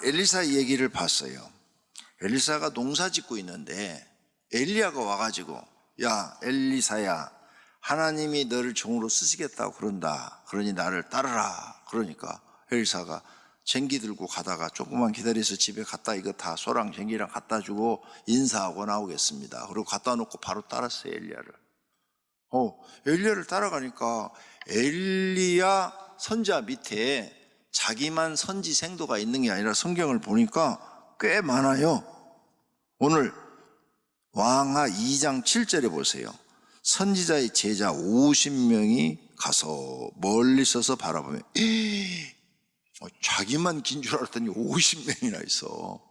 엘리사 얘기를 봤어요. 엘리사가 농사 짓고 있는데 엘리야가 와가지고 야 엘리사야, 하나님이 너를 종으로 쓰시겠다고 그런다. 그러니 나를 따르라. 그러니까 엘리사가 쟁기 들고 가다가 조금만 기다려서 집에 갔다 이거 다 소랑 쟁기랑 갖다 주고 인사하고 나오겠습니다. 그리고 갖다 놓고 바로 따랐어요, 엘리야를. 엘리야를 따라가니까 엘리야 선지자 밑에 자기만 선지 생도가 있는 게 아니라 성경을 보니까 꽤 많아요. 오늘 왕하 2장 7절에 보세요. 선지자의 제자 50명이 가서 멀리 서서 바라보며 자기만 긴 줄 알았더니 50명이나 있어.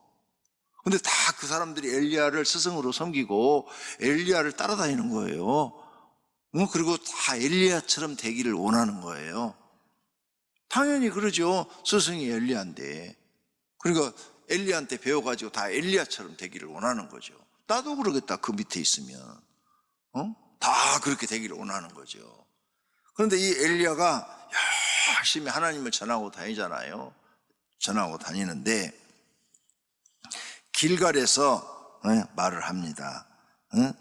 근데 다 그 사람들이 엘리야를 스승으로 섬기고 엘리야를 따라다니는 거예요. 그리고 다 엘리야처럼 되기를 원하는 거예요. 당연히 그러죠. 스승이 엘리야인데. 그러니까 엘리야한테 배워가지고 다 엘리야처럼 되기를 원하는 거죠. 나도 그러겠다, 그 밑에 있으면. 다 그렇게 되기를 원하는 거죠. 그런데 이 엘리야가 열심히 하나님을 전하고 다니잖아요. 전하고 다니는데 길갈에서 말을 합니다.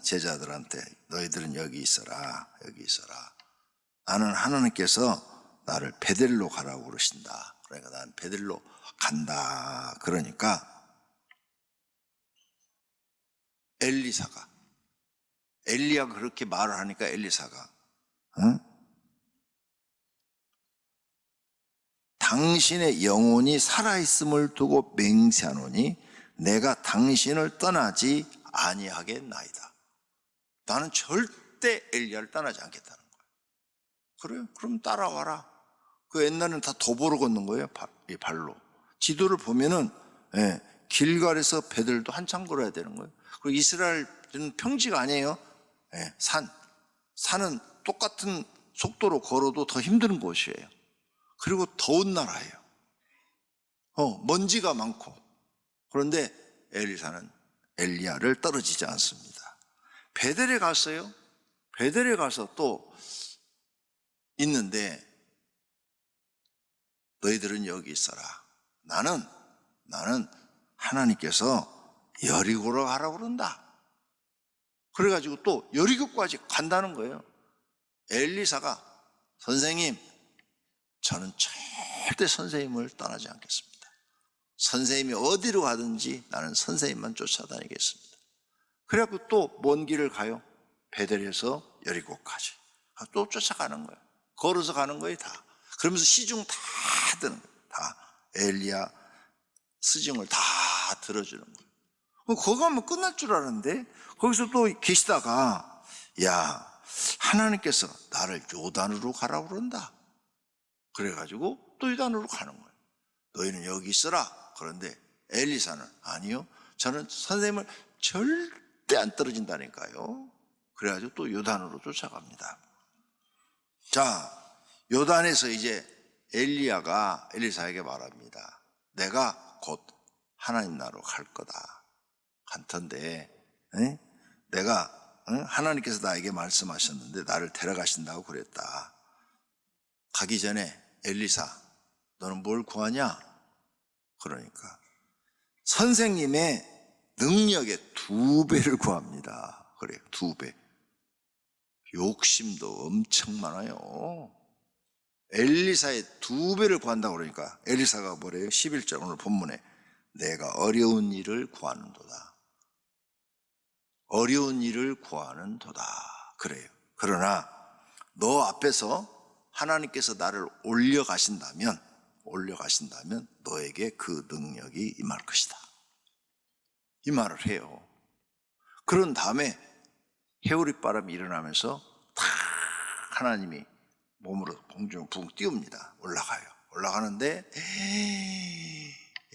제자들한테 너희들은 여기 있어라, 여기 있어라. 나는 하나님께서 나를 베델로 가라고 그러신다. 그러니까 나는 베델로 간다. 그러니까 엘리야가 그렇게 말을 하니까 엘리사가 당신의 영혼이 살아있음을 두고 맹세하노니 내가 당신을 떠나지 아니하겠나이다. 나는 절대 엘리야를 떠나지 않겠다는 거예요. 그래요? 그럼 따라와라. 그 옛날에는 다 도보로 걷는 거예요, 발로. 지도를 보면은 길갈에서 베들도 한참 걸어야 되는 거예요. 그리고 이스라엘은 평지가 아니에요. 산은 똑같은 속도로 걸어도 더 힘든 곳이에요. 그리고 더운 나라예요. 먼지가 많고. 그런데 엘리사는 엘리야를 떨어지지 않습니다. 베델에 갔어요. 베델에 가서 또 있는데 너희들은 여기 있어라. 나는 하나님께서 여리고로 가라고 그런다. 그래가지고 또 여리고까지 간다는 거예요. 엘리사가 선생님, 저는 절대 선생님을 떠나지 않겠습니다. 선생님이 어디로 가든지 나는 선생님만 쫓아다니겠습니다. 그래갖고 또 먼 길을 가요. 베델에서 여리고까지. 또 쫓아가는 거예요. 걸어서 가는 거예요, 다. 그러면서 시중 다 드는 거예요. 다 엘리야 스승을 다 들어주는 거예요. 거기 가면 끝날 줄 알았는데 거기서 또 계시다가 야, 하나님께서 나를 요단으로 가라고 그런다. 그래가지고 또 요단으로 가는 거예요. 너희는 여기 있어라. 그런데 엘리사는 아니요, 저는 선생님을 절대 안 떨어진다니까요. 그래가지고 또 요단으로 쫓아갑니다. 자, 요단에서 이제 엘리야가 엘리사에게 말합니다. 내가 곧 하나님 나라로 갈 거다. 간턴데 내가 하나님께서 나에게 말씀하셨는데 나를 데려가신다고 그랬다. 가기 전에 엘리사, 너는 뭘 구하냐? 그러니까 선생님의 능력의 2배를 구합니다. 그래요, 2배. 욕심도 엄청 많아요. 엘리사의 2배를 구한다고 그러니까 엘리사가 뭐래요? 11절 오늘 본문에 내가 어려운 일을 구하는도다. 어려운 일을 구하는도다. 그래요. 그러나 너 앞에서 하나님께서 나를 올려가신다면 너에게 그 능력이 임할 것이다. 이 말을 해요. 그런 다음에 해오리바람이 일어나면서 탁 하나님이 몸으로 공중을 붕 띄웁니다. 올라가요. 올라가는데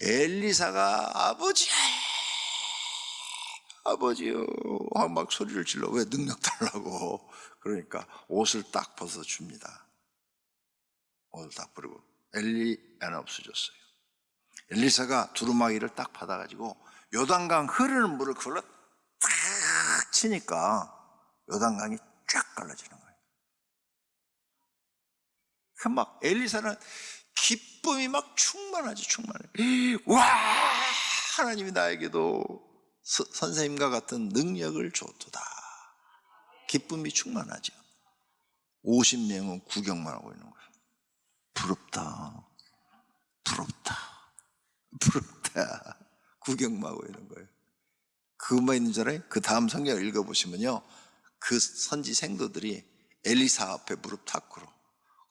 엘리사가 아버지요 막 소리를 질러. 왜? 능력 달라고. 그러니까 옷을 딱 벗어줍니다. 옷을 딱 버리고 엘리야는 없어졌어요. 엘리사가 두루마기를 딱 받아가지고 요단강 흐르는 물을 그걸로 딱 치니까 요단강이 쫙 갈라지는 거예요. 그 막 엘리사는 깊 기쁨이 막 충만하지, 충만해. 와, 하나님이 나에게도 선생님과 같은 능력을 줬도다. 기쁨이 충만하죠. 50명은 구경만 하고 있는 거예요. 부럽다, 부럽다, 부럽다. 구경만 하고 있는 거예요. 그것만 있는 줄 알아요? 그 다음 성경을 읽어보시면요, 그 선지 생도들이 엘리사 앞에 무릎 탁 꿇어.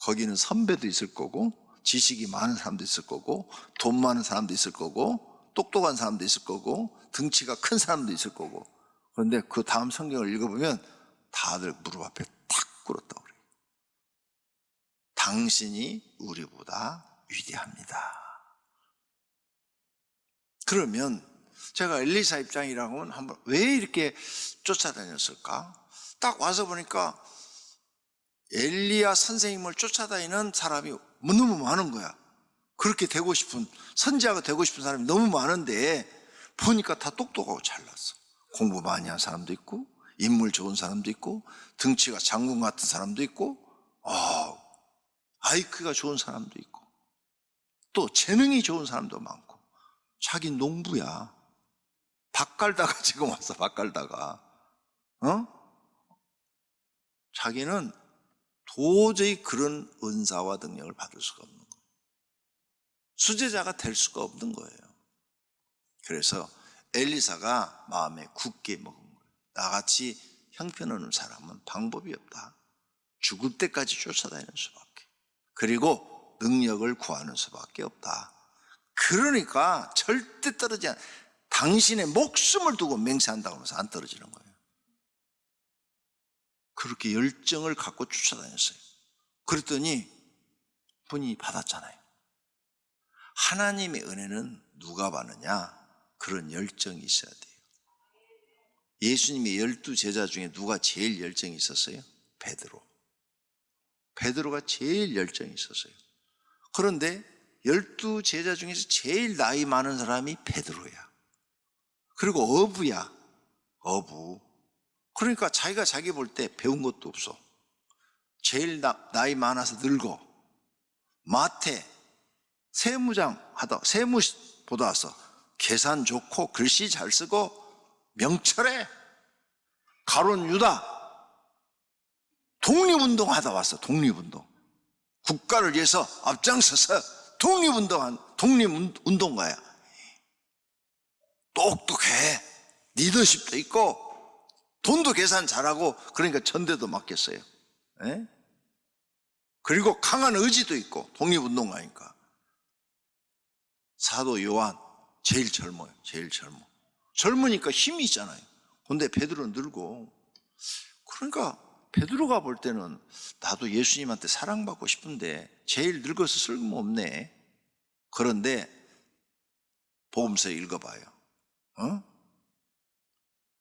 거기는 선배도 있을 거고, 지식이 많은 사람도 있을 거고, 돈 많은 사람도 있을 거고, 똑똑한 사람도 있을 거고, 등치가 큰 사람도 있을 거고. 그런데 그 다음 성경을 읽어보면 다들 무릎 앞에 탁 꿇었다고 그래요. 당신이 우리보다 위대합니다. 그러면 제가 엘리사 입장이라고 하면 한번 왜 이렇게 쫓아다녔을까? 딱 와서 보니까 엘리야 선생님을 쫓아다니는 사람이 너무 많은 거야. 그렇게 되고 싶은, 선지자가 되고 싶은 사람이 너무 많은데 보니까 다 똑똑하고 잘났어. 공부 많이 한 사람도 있고, 인물 좋은 사람도 있고, 등치가 장군 같은 사람도 있고, IQ가 좋은 사람도 있고, 또 재능이 좋은 사람도 많고. 자기 농부야. 밥 갈다가 지금 왔어. 밥 갈다가 자기는 도저히 그런 은사와 능력을 받을 수가 없는 거예요. 수제자가 될 수가 없는 거예요. 그래서 엘리사가 마음에 굳게 먹은 거예요. 나같이 형편없는 사람은 방법이 없다. 죽을 때까지 쫓아다니는 수밖에, 그리고 능력을 구하는 수밖에 없다. 그러니까 절대 떨어지지 않아. 당신의 목숨을 두고 맹세한다고 하면서 안 떨어지는 거예요. 그렇게 열정을 갖고 쫓아다녔어요. 그랬더니 본인이 받았잖아요. 하나님의 은혜는 누가 받느냐? 그런 열정이 있어야 돼요. 예수님의 12제자 중에 누가 제일 열정이 있었어요? 베드로. 베드로가 제일 열정이 있었어요. 그런데 12제자 중에서 제일 나이 많은 사람이 베드로야. 그리고 어부야. 어부. 그러니까 자기가 자기 볼 때 배운 것도 없어. 제일 나이 많아서 늙어. 마태 세무장 하다, 세무 보다 와서 계산 좋고 글씨 잘 쓰고 명철해. 가룟 유다 독립운동 하다 왔어. 독립운동. 국가를 위해서 앞장서서 독립운동가야. 똑똑해. 리더십도 있고 돈도 계산 잘하고, 그러니까 전대도 맡겼어요. 에? 그리고 강한 의지도 있고 독립운동가니까. 사도 요한 제일 젊어요. 제일 젊으니까 힘이 있잖아요. 근데 베드로는 늙고. 그러니까 베드로가 볼 때는 나도 예수님한테 사랑받고 싶은데 제일 늙어서 쓸모없네. 그런데 복음서 읽어봐요.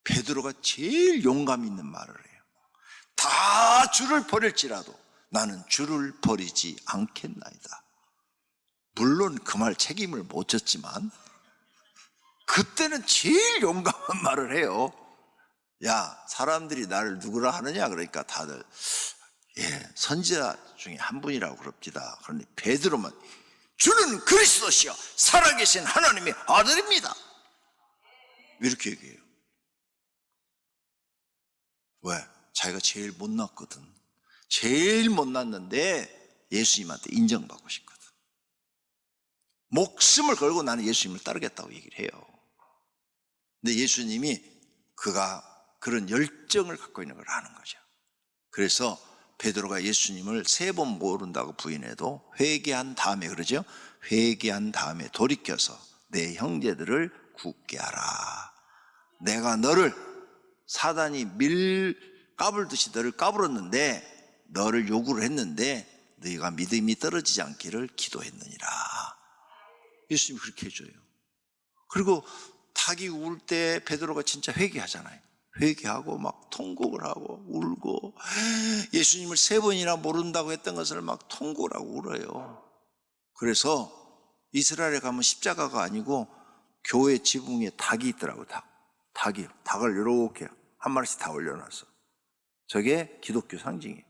베드로가 제일 용감 있는 말을 해요. 다 주를 버릴지라도 나는 주를 버리지 않겠나이다. 물론 그 말 책임을 못 졌지만 그때는 제일 용감한 말을 해요. 야, 사람들이 나를 누구라 하느냐? 그러니까 다들 선지자 중에 한 분이라고 그럽디다. 그런데 베드로만 주는 그리스도시요 살아계신 하나님의 아들입니다. 이렇게 얘기해요. 왜? 자기가 제일 못났거든. 제일 못났는데 예수님한테 인정받고 싶거든. 목숨을 걸고 나는 예수님을 따르겠다고 얘기를 해요. 근데 예수님이 그가 그런 열정을 갖고 있는 걸 아는 거죠. 그래서 베드로가 예수님을 3번 모른다고 부인해도 회개한 다음에, 그러죠? 회개한 다음에 돌이켜서 내 형제들을 굳게 하라. 내가 너를 사단이 밀 까불듯이 너를 까불었는데, 너를 요구를 했는데 너희가 믿음이 떨어지지 않기를 기도했느니라. 예수님이 그렇게 해줘요. 그리고 닭이 울 때 베드로가 진짜 회개하잖아요. 회개하고 막 통곡을 하고 울고, 예수님을 3번이나 모른다고 했던 것을 막 통곡을 하고 울어요. 그래서 이스라엘에 가면 십자가가 아니고 교회 지붕에 닭이 있더라고요. 닭을 이렇게 한 마리씩 다 올려놨어. 저게 기독교 상징이에요.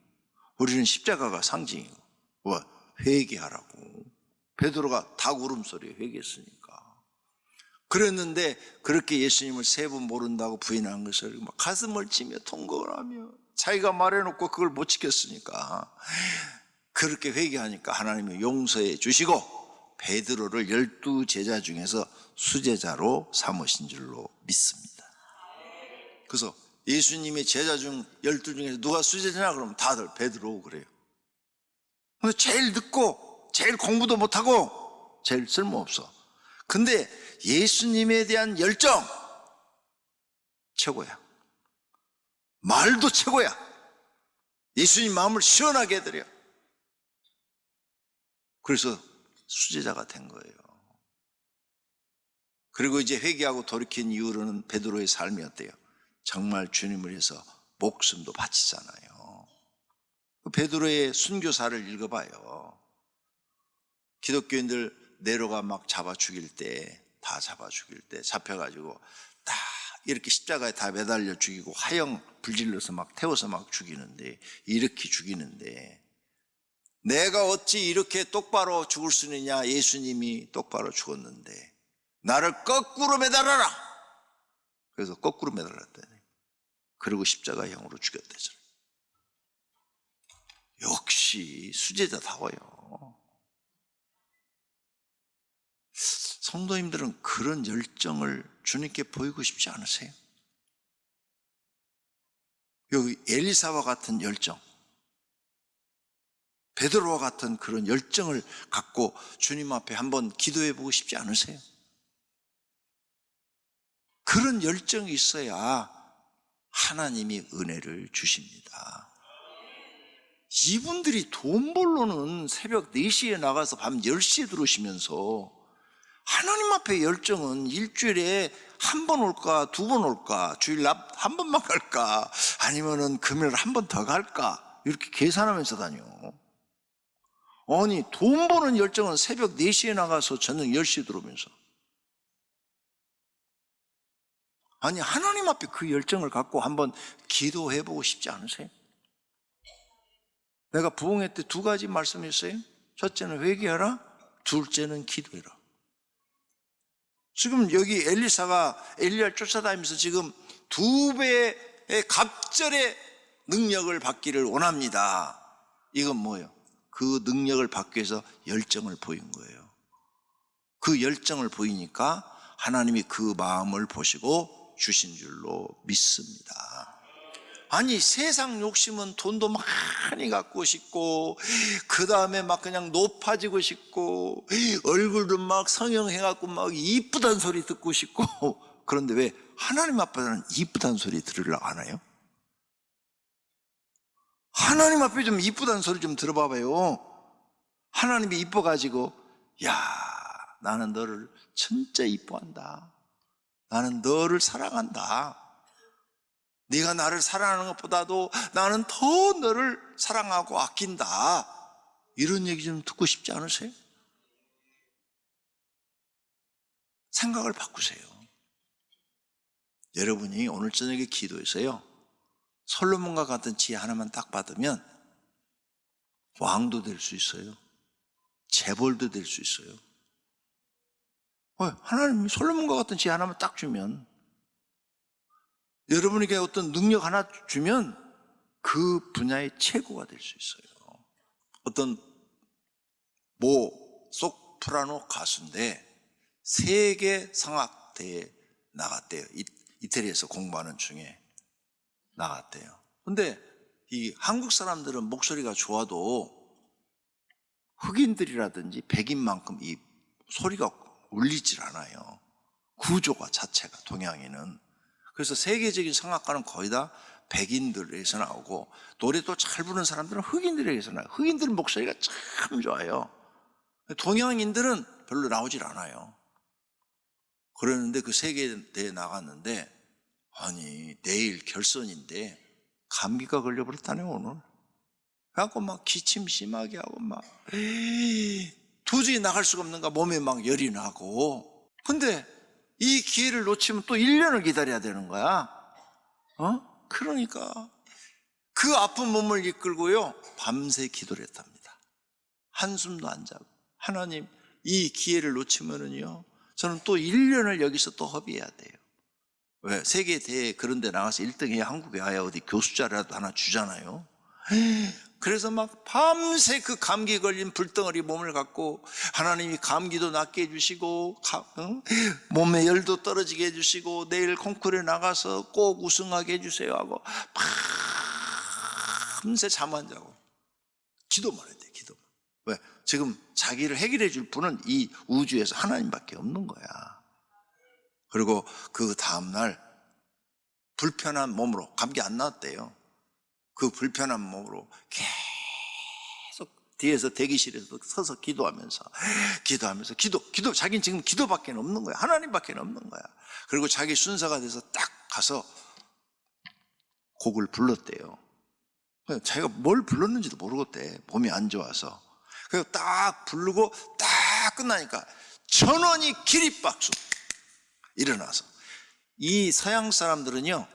우리는 십자가가 상징이고, 회개하라고. 베드로가 닭 울음소리에 회개했으니까. 그랬는데 그렇게 예수님을 3번 모른다고 부인한 것을 막 가슴을 치며 통곡을 하며 자기가 말해놓고 그걸 못 지켰으니까 그렇게 회개하니까 하나님이 용서해 주시고 베드로를 12제자 중에서 수제자로 삼으신 줄로 믿습니다. 그래서 예수님의 제자 중 12 중에서 누가 수제자냐 그러면 다들 베드로 그래요. 근데 제일 늦고 제일 공부도 못하고 제일 쓸모없어. 근데 예수님에 대한 열정 최고야. 말도 최고야. 예수님 마음을 시원하게 해드려. 그래서 수제자가 된 거예요. 그리고 이제 회개하고 돌이킨 이후로는 베드로의 삶이 어때요? 정말 주님을 위해서 목숨도 바치잖아요. 베드로의 순교사를 읽어봐요. 기독교인들 네로가 막 잡아 죽일 때, 다 잡아 죽일 때 잡혀가지고 딱 이렇게 십자가에 다 매달려 죽이고 화형 불질러서 막 태워서 막 죽이는데, 이렇게 죽이는데 내가 어찌 이렇게 똑바로 죽을 수 있느냐. 예수님이 똑바로 죽었는데 나를 거꾸로 매달아라. 그래서 거꾸로 매달았다니. 그리고 십자가형으로 죽였대잖아요. 역시 수제자다워요. 성도님들은 그런 열정을 주님께 보이고 싶지 않으세요? 여기 엘리사와 같은 열정, 베드로와 같은 그런 열정을 갖고 주님 앞에 한번 기도해 보고 싶지 않으세요? 그런 열정이 있어야 하나님이 은혜를 주십니다. 이분들이 돈 벌러는 새벽 4시에 나가서 밤 10시에 들어오시면서 하나님 앞에 열정은 일주일에 한 번 올까 2번 올까, 주일 한 번만 갈까, 아니면은 금요일 한 번 더 갈까, 이렇게 계산하면서 다녀. 아니 돈 버는 열정은 새벽 4시에 나가서 저녁 10시에 들어오면서. 아니 하나님 앞에 그 열정을 갖고 한번 기도해 보고 싶지 않으세요? 내가 부흥회 때 2가지 말씀했어요. 첫째는 회개하라, 둘째는 기도해라. 지금 여기 엘리사가 엘리야를 쫓아다니면서 지금 2배의 갑절의 능력을 받기를 원합니다. 이건 뭐예요? 그 능력을 받기 위해서 열정을 보인 거예요. 그 열정을 보이니까 하나님이 그 마음을 보시고 주신 줄로 믿습니다. 아니 세상 욕심은 돈도 많이 갖고 싶고, 그 다음에 막 그냥 높아지고 싶고, 얼굴도 막 성형해갖고 막 이쁘단 소리 듣고 싶고. 그런데 왜 하나님 앞에서는 이쁘단 소리 들으려고 하나요? 하나님 앞에 좀 이쁘단 소리 좀 들어봐봐요. 하나님이 이뻐가지고, 야 나는 너를 진짜 이뻐한다, 나는 너를 사랑한다, 네가 나를 사랑하는 것보다도 나는 더 너를 사랑하고 아낀다, 이런 얘기 좀 듣고 싶지 않으세요? 생각을 바꾸세요. 여러분이 오늘 저녁에 기도해서요, 솔로몬과 같은 지혜 하나만 딱 받으면 왕도 될 수 있어요. 재벌도 될 수 있어요. 하나님이 솔로몬과 같은 지혜 하나만 딱 주면, 여러분에게 어떤 능력 하나 주면 그 분야의 최고가 될 수 있어요. 어떤 소프라노 가수인데 세계 성악대회에 나갔대요. 이태리에서 공부하는 중에 나갔대요. 근데 이 한국 사람들은 목소리가 좋아도 흑인들이라든지 백인만큼 이 소리가 울리질 않아요. 구조가 자체가, 동양인은. 그래서 세계적인 성악가는 거의 다 백인들에서 나오고, 노래도 잘 부르는 사람들은 흑인들에게서 나와요. 흑인들은 목소리가 참 좋아요. 동양인들은 별로 나오질 않아요. 그러는데 그 세계대회에 나갔는데, 아니 내일 결선인데 감기가 걸려버렸다네요 오늘. 그래갖고 막 기침 심하게 하고 막 도저히 나갈 수가 없는가, 몸에 막 열이 나고. 근데 이 기회를 놓치면 또 1년을 기다려야 되는 거야. 그러니까 그 아픈 몸을 이끌고요 밤새 기도를 했답니다. 한숨도 안 자고, 하나님 이 기회를 놓치면은요, 저는 또 1년을 여기서 또 허비해야 돼요. 왜? 세계대회 그런 데 나가서 1등 해야 한국에 와야 어디 교수자라도 하나 주잖아요. 그래서 막 밤새 그 감기 걸린 불덩어리 몸을 갖고 하나님이 감기도 낫게 해주시고 몸에 열도 떨어지게 해주시고 내일 콩쿠르에 나가서 꼭 우승하게 해주세요 하고 밤새 잠 안 자고 기도만 해야 돼. 기도만. 왜? 지금 자기를 해결해 줄 분은 이 우주에서 하나님밖에 없는 거야. 그리고 그 다음날 불편한 몸으로, 감기 안 나왔대요. 그 불편한 몸으로 계속 뒤에서 대기실에서 서서 기도하면서 기도, 자기는 지금 기도밖에 없는 거야. 하나님밖에 없는 거야. 그리고 자기 순서가 돼서 딱 가서 곡을 불렀대요. 자기가 뭘 불렀는지도 모르겠대. 몸이 안 좋아서. 그래서 딱 부르고 딱 끝나니까 전원이 기립박수. 일어나서. 이 서양 사람들은요,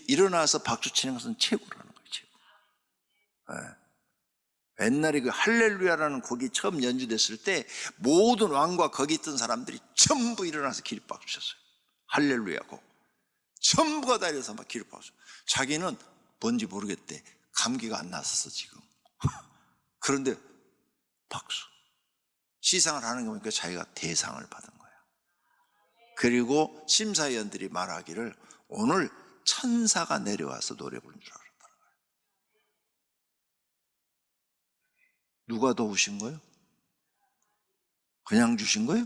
일어나서 박수 치는 것은 최고라는 거예요. 최고. 네. 옛날에 그 할렐루야라는 곡이 처음 연주됐을 때 모든 왕과 거기 있던 사람들이 전부 일어나서 기립박수 쳤어요. 할렐루야 곡. 전부가 다 일어나서 막 기립박수. 자기는 뭔지 모르겠대. 감기가 안 났었어 지금. 그런데 박수. 시상을 하는 거 보니까 자기가 대상을 받은 거야. 그리고 심사위원들이 말하기를 오늘 천사가 내려와서 노래 부른 줄 알았다는 거예요. 누가 도우신 거예요? 그냥 주신 거예요?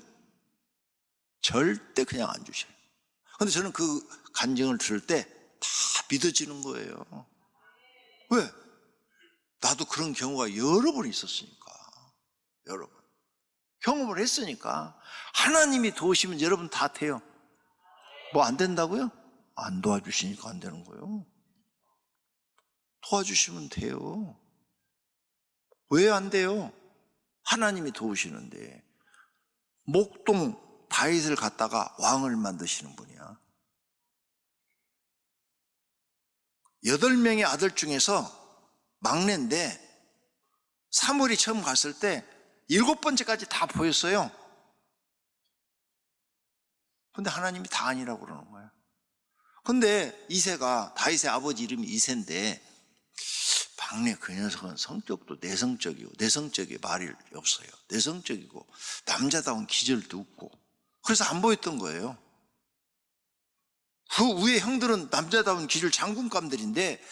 절대 그냥 안 주셔요. 그런데 저는 그 간증을 들을 때 다 믿어지는 거예요. 왜? 나도 그런 경우가 여러 번 있었으니까. 여러 번. 경험을 했으니까. 하나님이 도우시면 여러분 다 돼요. 뭐 안 된다고요? 안 도와주시니까 안 되는 거예요. 도와주시면 돼요. 왜 안 돼요? 하나님이 도우시는데. 목동 다윗을 갖다가 왕을 만드시는 분이야. 8명의 아들 중에서 막내인데 사무엘이 처음 갔을 때 7번째까지 다 보였어요. 근데 하나님이 다 아니라고 그러는 거예요. 근데 이새가, 다윗의 아버지 이름이 이새인데 막내 그 녀석은 성격도 내성적이고 말이 없어요. 내성적이고 남자다운 기질도 없고 그래서 안 보였던 거예요. 그 위에 형들은 남자다운 기질 장군감들인데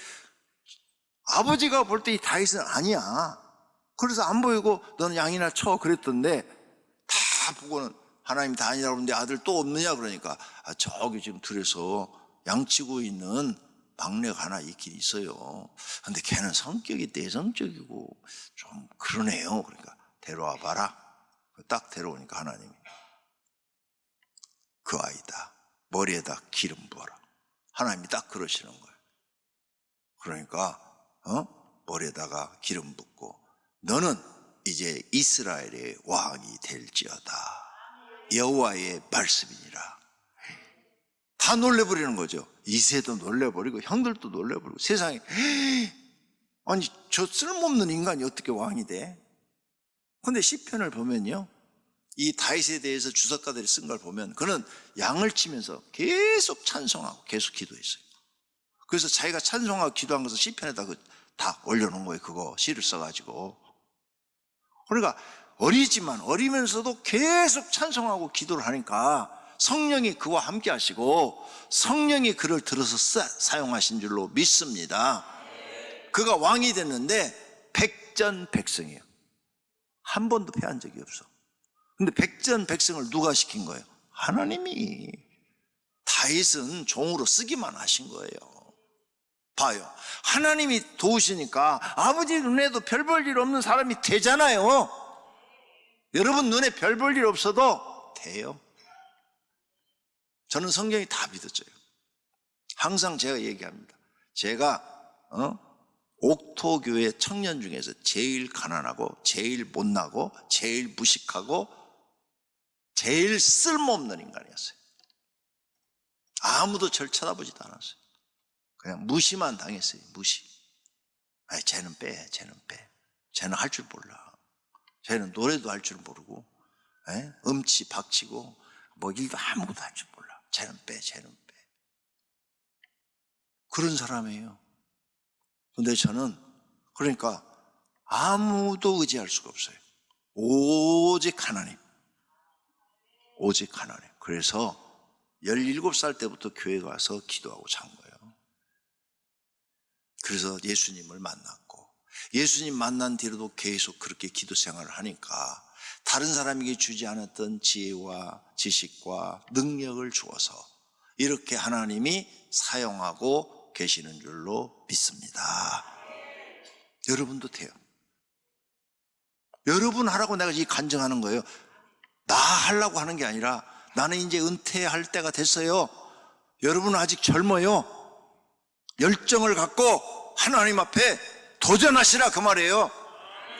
아버지가 볼 때 이 다윗은 아니야. 그래서 안 보이고 너는 양이나 쳐 그랬던데 다 보고는 하나님이 다 아니라고 그러는데 아들 또 없느냐 그러니까 저기 지금 둘이서 양치고 있는 막내가 하나 있긴 있어요. 근데 걔는 성격이 내성적이고 좀 그러네요. 그러니까 데려와 봐라. 딱 데려오니까 하나님이 그 아이다. 머리에다 기름 부어라. 하나님이 딱 그러시는 거예요. 그러니까 머리에다가 기름 붓고 너는 이제 이스라엘의 왕이 될지어다. 여호와의 말씀이니라. 다 놀래버리는 거죠. 이새도 놀래버리고 형들도 놀래버리고 세상에 아니 저 쓸모없는 인간이 어떻게 왕이 돼? 그런데 시편을 보면요, 이 다윗에 대해서 주석가들이 쓴 걸 보면 그는 양을 치면서 계속 찬송하고 계속 기도했어요. 그래서 자기가 찬송하고 기도한 것을 시편에다 다 올려놓은 거예요. 그거 시를 써가지고. 그러니까 어리지만 어리면서도 계속 찬송하고 기도를 하니까 성령이 그와 함께 하시고 성령이 그를 들어서 사용하신 줄로 믿습니다. 그가 왕이 됐는데 백전백승이에요. 한 번도 패한 적이 없어. 근데 백전백승을 누가 시킨 거예요? 하나님이. 다윗은 종으로 쓰기만 하신 거예요. 봐요. 하나님이 도우시니까 아버지 눈에도 별 볼 일 없는 사람이 되잖아요. 여러분 눈에 별 볼 일 없어도 돼요. 저는 성경이 다 믿어져요. 항상 제가 얘기합니다. 제가 옥토교회 청년 중에서 제일 가난하고 제일 못나고 제일 무식하고 제일 쓸모없는 인간이었어요. 아무도 저를 쳐다보지도 않았어요. 그냥 무시만 당했어요. 무시. 아니, 쟤는 빼. 쟤는 할 줄 몰라. 쟤는 노래도 할 줄 모르고 음치 박치고 뭐 일도 아무것도 할 줄 몰라. 쟤는 빼. 그런 사람이에요. 근데 저는 그러니까 아무도 의지할 수가 없어요. 오직 하나님. 오직 하나님. 그래서 17살 때부터 교회 가서 기도하고 잔 거예요. 그래서 예수님을 만났고, 예수님 만난 뒤로도 계속 그렇게 기도 생활을 하니까 다른 사람에게 주지 않았던 지혜와 지식과 능력을 주어서 이렇게 하나님이 사용하고 계시는 줄로 믿습니다. 여러분도 돼요. 여러분 하라고 내가 이 간증하는 거예요. 나 하려고 하는 게 아니라 나는 이제 은퇴할 때가 됐어요. 여러분은 아직 젊어요. 열정을 갖고 하나님 앞에 도전하시라 그 말이에요.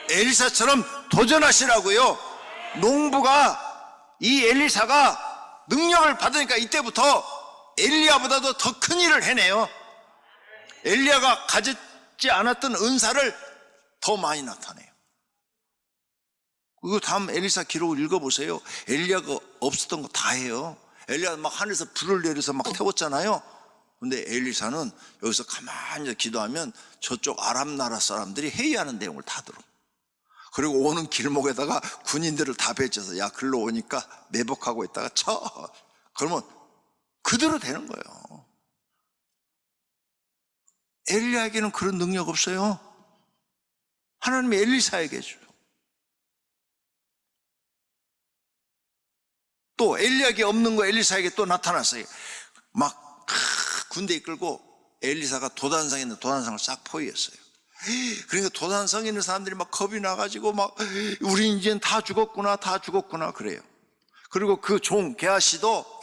엘리사처럼 도전하시라고요. 농부가 이 엘리사가 능력을 받으니까 이때부터 엘리야보다도 더 큰 일을 해내요. 엘리야가 가졌지 않았던 은사를 더 많이 나타내요. 그리고 다음 엘리사 기록을 읽어보세요. 엘리야가 없었던 거 다 해요. 엘리야가 막 하늘에서 불을 내려서 막 태웠잖아요. 근데 엘리사는 여기서 가만히 기도하면 저쪽 아람 나라 사람들이 회의하는 내용을 다 들어. 그리고 오는 길목에다가 군인들을 다 배치해서 야 글로 오니까 매복하고 있다가 쳐. 그러면 그대로 되는 거예요. 엘리야에게는 그런 능력 없어요. 하나님이 엘리사에게 줘요. 또 엘리야에게 없는 거 엘리사에게 또 나타났어요. 막 군대 이끌고 엘리사가 도단성에 있는 도단성을 싹 포위했어요. 그러니까 도단성에 있는 사람들이 막 겁이 나가지고 막 우리 이제는 다 죽었구나 그래요. 그리고 그 종 게하시도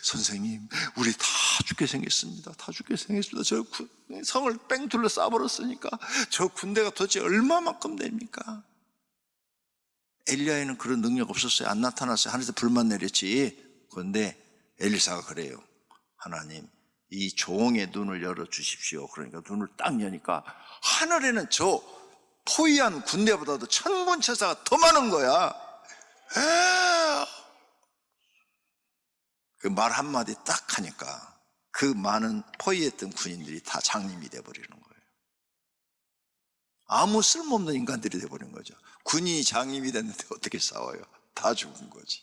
선생님 우리 다 죽게 생겼습니다. 저 성을 뺑 둘러 싸버렸으니까 저 군대가 도대체 얼마만큼 됩니까? 엘리야에는 그런 능력 없었어요. 안 나타났어요. 하늘에서 불만 내렸지. 그런데 엘리사가 그래요. 하나님 이 종의 눈을 열어주십시오. 그러니까 눈을 딱 여니까 하늘에는 저 포위한 군대보다도 천군천사가 더 많은 거야. 그 말 한마디 딱 하니까 그 많은 포위했던 군인들이 다 장님이 돼버리는 거예요. 아무 쓸모없는 인간들이 돼버린 거죠. 군인이 장님이 됐는데 어떻게 싸워요? 다 죽은 거지.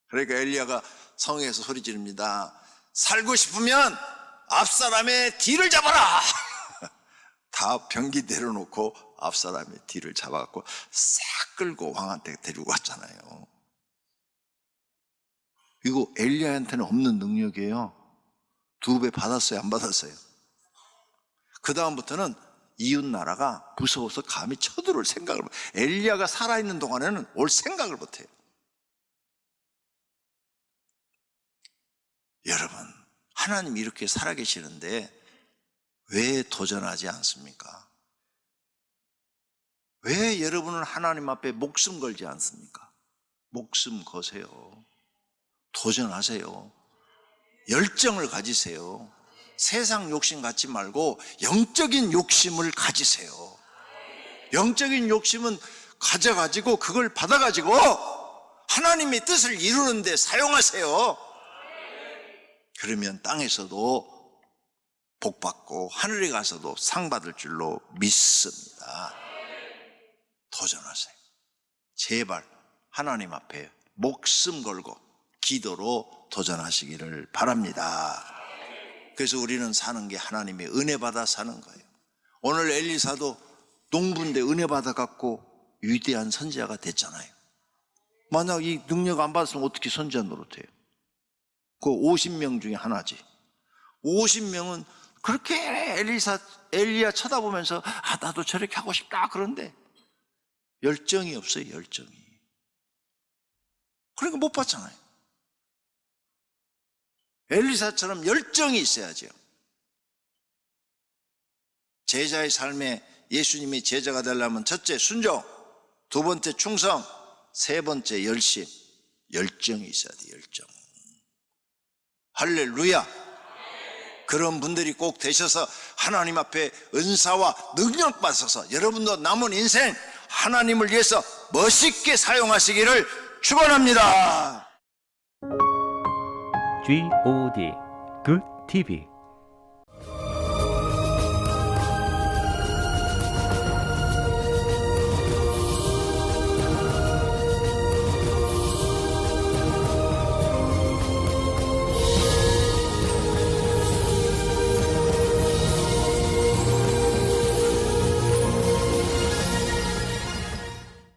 그러니까 엘리야가 성에서 소리 지릅니다. 살고 싶으면 앞사람의 뒤를 잡아라. 다 병기 내려놓고 앞사람의 뒤를 잡아갖고 싹 끌고 왕한테 데리고 갔잖아요. 이거 엘리야한테는 없는 능력이에요. 2배 받았어요? 안 받았어요? 그 다음부터는 이웃 나라가 무서워서 감히 쳐들어올 생각을 못 해요. 엘리야가 살아있는 동안에는 올 생각을 못해요. 여러분 하나님이 이렇게 살아계시는데 왜 도전하지 않습니까? 왜 여러분은 하나님 앞에 목숨 걸지 않습니까? 목숨 거세요. 도전하세요. 열정을 가지세요. 세상 욕심 갖지 말고 영적인 욕심을 가지세요. 영적인 욕심은 가져가지고 그걸 받아가지고 하나님의 뜻을 이루는 데 사용하세요. 그러면 땅에서도 복받고 하늘에 가서도 상 받을 줄로 믿습니다. 도전하세요. 제발 하나님 앞에 목숨 걸고 기도로 도전하시기를 바랍니다. 그래서 우리는 사는 게 하나님의 은혜 받아 사는 거예요. 오늘 엘리사도 농부인데 은혜 받아 갖고 위대한 선지자가 됐잖아요. 만약 이 능력 안 받았으면 어떻게 선지자 노릇해요? 그 50명 중에 하나지. 50명은 그렇게 엘리야 쳐다보면서 나도 저렇게 하고 싶다 그런데 열정이 없어요. 열정이. 그러니까 못 받잖아요. 엘리사처럼 열정이 있어야죠. 제자의 삶에 예수님이 제자가 되려면 첫째 순종, 두 번째 충성, 세 번째 열심. 열정이 있어야 돼요. 열정. 할렐루야. 그런 분들이 꼭 되셔서 하나님 앞에 은사와 능력 받아서 여러분도 남은 인생 하나님을 위해서 멋있게 사용하시기를 축원합니다. GOD Good TV